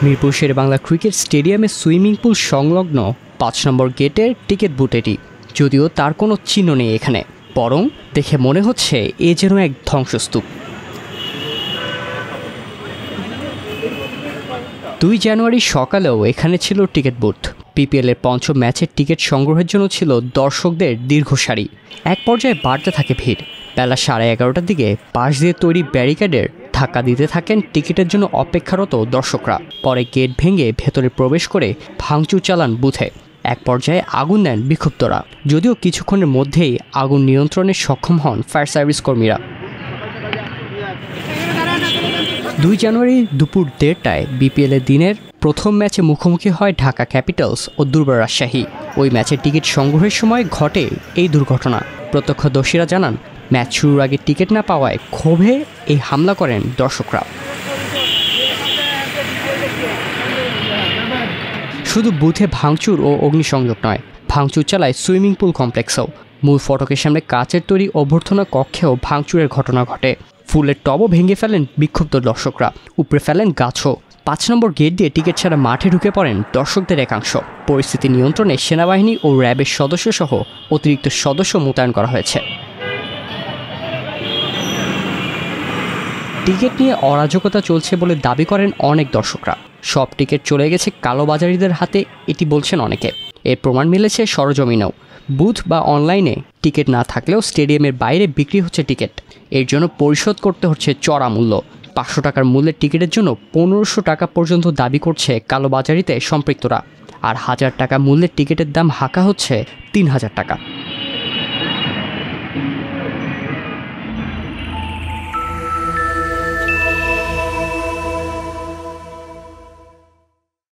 Mirpur Sherebangla cricket স্টেডিয়ামে swimming pool সংলগ্ন ৫ নম্বর গেটের টিকিট বুথ এটি। যদিও তার কোনো চিহ্ন নেই এখানে, বরং দেখে মনে হচ্ছে এ যেন এক ধ্বংসস্তূপ। ২ জানুয়ারি সকালেও এখানে ছিল টিকিট বুথ। পিপিএলের পঞ্চম ম্যাচের টিকিট সংগ্রহের জন্য ছিল দর্শকদের দীর্ঘ সারি। এক পর্যায়ে বাড়তে থাকে ভিড়। বেলা 11:30টার দিকে পাশ দিয়ে তৈরি ব্যারিকেডের ধাক্কা দিতে থাকেন টিকিটের জন্য অপেক্ষারত দর্শকরা। পরে গেট ভেঙে ভেতরে প্রবেশ করে ভাঙচুর চালান বুথে। এক পর্যায়ে আগুন দেন বিক্ষুব্ধরা, যদিও কিছুক্ষণের মধ্যেই আগুন নিয়ন্ত্রণে সক্ষম হন ফায়ার সার্ভিস কর্মীরা। ২ জানুয়ারি দুপুর ১:৩০টায় বিপিএলের দিনের প্রথম ম্যাচে মুখোমুখি হয় ঢাকা ক্যাপিটালস ও দুর্বার রাজশাহী। ওই ম্যাচের টিকিট সংগ্রহের সময় ঘটে এই দুর্ঘটনা। প্রত্যক্ষদর্শীরা জানান, ম্যাচ শুরুর আগে টিকিট না পাওয়ায় ক্ষোভে এই হামলা করেন দর্শকরা। শুধু বুথে ভাঙচুর ও অগ্নিসংযোগ নয়, ভাঙচুর চালায় সুইমিং পুল কমপ্লেক্সেও। মূল ফটকের সামনে কাচের তৈরি অভ্যর্থনা কক্ষেও ভাঙচুরের ঘটনা ঘটে। ফুলের টবও ভেঙে ফেলেন বিক্ষুব্ধ দর্শকরা, উপড়ে ফেলেন গাছও। ৫ নম্বর গেট দিয়ে টিকিট ছাড়া মাঠে ঢুকে পড়েন দর্শকদের একাংশ। পরিস্থিতি নিয়ন্ত্রণে সেনাবাহিনী ও র্যাবের সদস্যসহ অতিরিক্ত সদস্য মোতায়েন করা হয়েছে। টিকিট নিয়ে অরাজকতা চলছে বলে দাবি করেন অনেক দর্শকরা। সব টিকিট চলে গেছে কালোবাজারিদের হাতে, এটি বলছেন অনেকে। এর প্রমাণ মিলেছে সরজমিনেও। বুথ বা অনলাইনে টিকিট না থাকলেও স্টেডিয়ামের বাইরে বিক্রি হচ্ছে টিকিট। এর জন্য পরিশোধ করতে হচ্ছে চড়া মূল্য। ৫০০ টাকার মূল্যের টিকিটের জন্য ১৫০০ টাকা পর্যন্ত দাবি করছে কালোবাজারিতে সম্পৃক্তরা। আর ১০০০ টাকা মূল্যের টিকিটের দাম হাঁকা হচ্ছে ৩০০০ টাকা।